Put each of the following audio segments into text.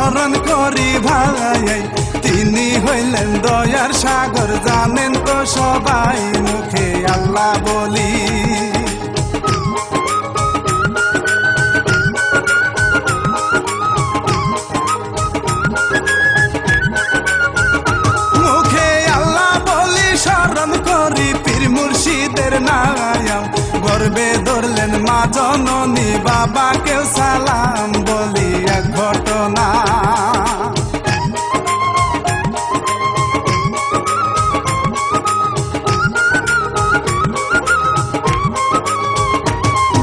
স্মরণ করি ভাই, তিনি হইলেন দয়ার সাগর, জানেন তো সবাই, মুখে আল্লাহ বলি। মুখে আল্লাহ বলি, স্মরণ করি পীর মুর্শিদের নাম, গর্বে ধরলেন মা জননী, বাবাকেও সালাম বলি এক ঘটনা।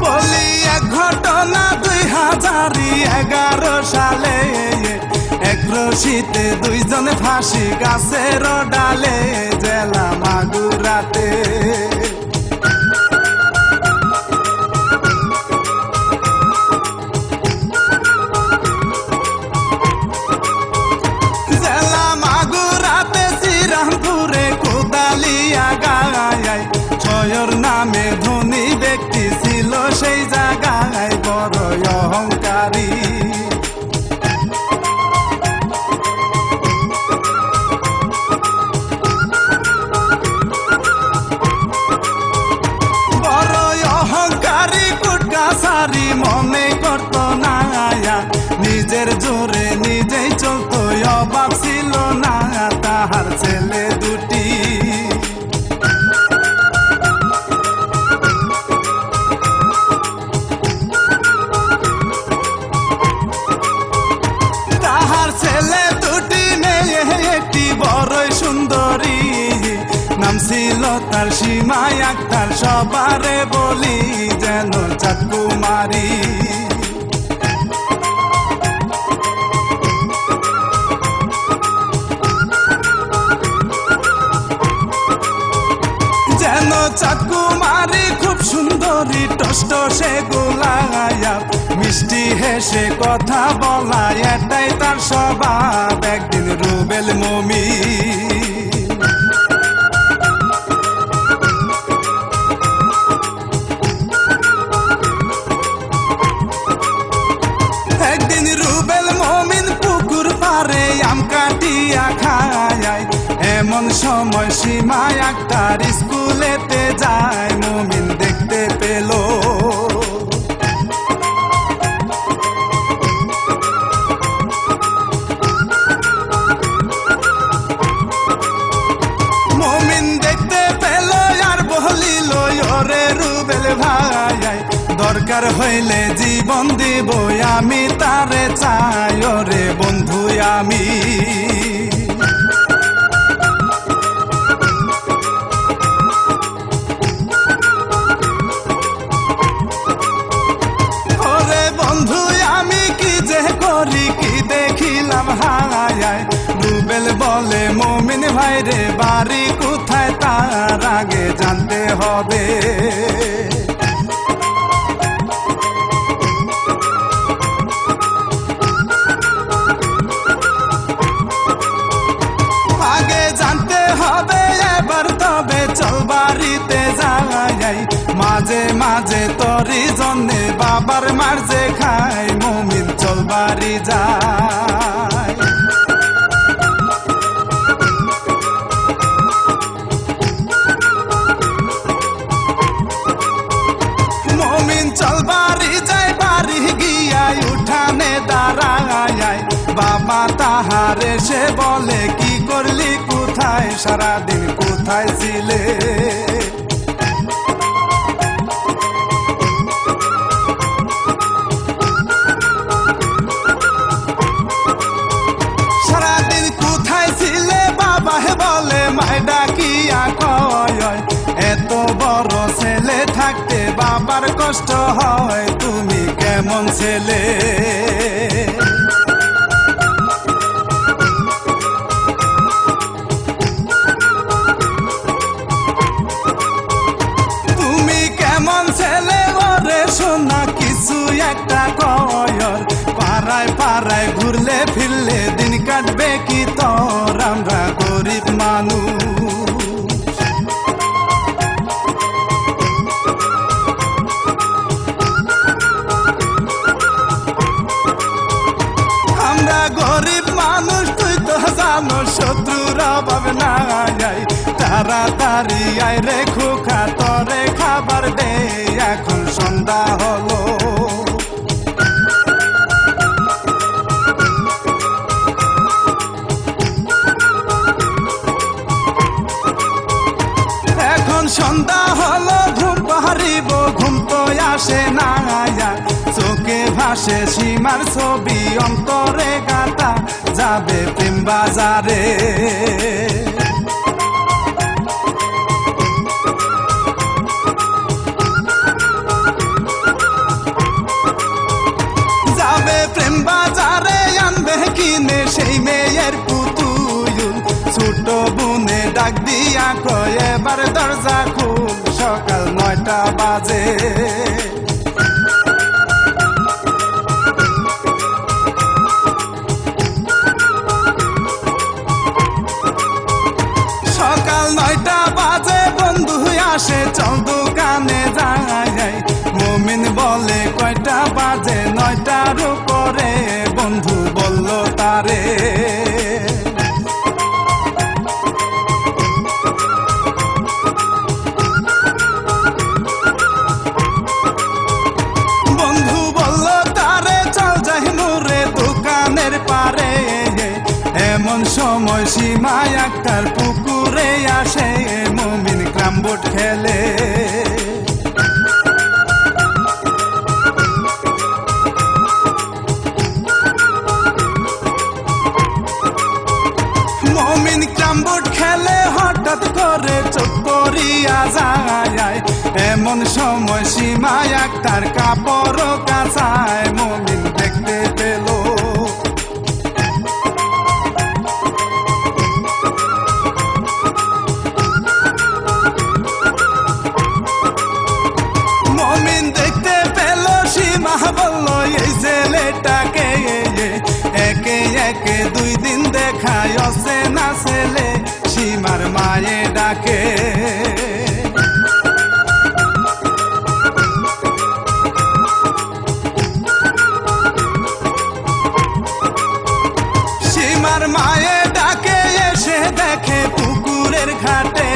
বলি এক ঘটনা 2011 সালে, এক রশিতে দুইজন ফাঁসি গাছের ডালে, জেলা মাগুরাতে। জেলা মাগুরাতে শ্রীরামপুরে কোদালিয়া গায়, ছয়র নামে ধনী ব্যক্তি ছিল সেই জায়গায়, বড় অহংকারী। বড় অহংকারী কুটকাছারি, মনে করত না নিজের জোরে নিজেই চলতো, অভাব ছিল না তাহার ছেলে দুটি। তাহার ছেলে দুটি মেয়ে, একটি বড়ই সুন্দরী, নাম ছিল তার সীমা আক্তার, সবারে বলি যেন চাঁদকুমারী। যেন চাঁদকুমারী, খুব সুন্দরী, টসটসে গোলায়া, মিষ্টি হেসে কথা বলা, এটাই তার স্বভাব। একদিন রুবেল মুমিন পুকুর পারে আম কাটিয়া খায়, এমন সময় সীমা আক্তার স্কুলেতে যায়, মুমিন দেখতে পেল। মুমিন দেখতে পেল আর বলিল, ওরে রুবেল ভাই, দরকার হইলে জীবন দিব আমি, তারে চাই ওরে বন্ধু আমি। ওরে বন্ধু আমি কি যে করি, কি দেখিলাম হায়। রুবেল বলে, মুমিন ভাই রে, বাড়ি কোথায় তার আগে জানতে হবে। আগে জানতে হবে, এবার তবে চল বাড়িতে যাই, মাঝে মাঝে তোরি জন্যে বাবার মার্জে খাই, মুমিন চল বাড়ি যাই। মুমিন চল বাড়ি যাই, বাড়ি গিয়াই উঠানে দাঁড়ায়, বাবা তাহার এসে বলে, কি করলি কোথায়, সারাদিন কোথায় ছিলে। সারাদিন কোথায় ছিলে, বাবা বলে, মায় ডাকিয়া কয়, এত বড় ছেলে থাকতে বাবার কষ্ট হয়, তুমি কেমন ছেলে। তুমি কেমন ছেলে ওরে শোনা, কিছু একটা কয়, পাড়ায় পাড়ায় ঘুরলে ফিরলে দিন কাটবে কি তোর, আমরা গরিব মানুষ। আমরা জানো শত্রুর অভাব নাই, তাড়াতাড়ি আয় রে খোকা তরে খাবার দে, এখন সন্ধ্যা হলো। এখন সন্ধ্যা হলো ঘুম পাহারিব, ঘুম তো আসে না, চোখে ভাসে সীমার ছবি, অন্তরে গাতা যাবে প্রেম বাজারে। যাবে প্রেম বাজারে, আনবে কিনে সেই মেয়ের পুতুল, ছোট বুনে ডাক দিয়া কয় এবার দরজা খুল, সকাল 9টা বাজে। সকাল 9টা বাজে বন্ধু আসে, চল দোকানে যাই। মমিন বলে কয়টা বাজে, 9টার উপরে, বন্ধু বলল তারে। বন্ধু বলল তারে চল যাই মোরে দোকানের পারে, এমন সময় সীমা একটার পুকুরে আসে, মমিন ক্রামবোর্ড খেলে। মমিন ক্রামবোর্ড খেলে হঠাৎ করে চোখ করিয়া যায়, এমন সময় সীমা একটার কাপড় কাচায়, মমিন দেখতে পেল। মমিন দেখতে পেল, সীমা বলল এই ছেলেটাকে, একে একে 2 দিন দেখায় অচেনা ছেলে, সীমার মায়ে ডাকে। সীমার মায়ে ডাকে, এসে দেখে পুকুরের ঘাটে,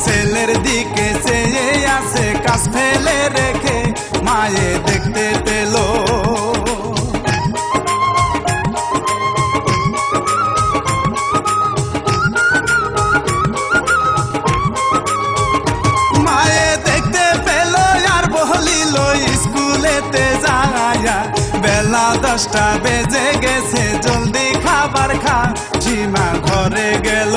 ছেলের দিকে চেয়ে আছে কাছ ফেলে রেখে, মায়ে দেখতে পেল। মায়ে দেখতে পেল আর বলিল স্কুলেতে যায়া, বেলা 10টা বেজে গেছে, জলদি খাবার খা। সীমা ঘরে গেল।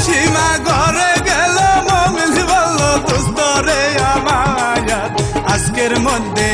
সীমা ঘরে গেল, মমিন বলল দোস্ত রে আমার, আজকের মধ্যে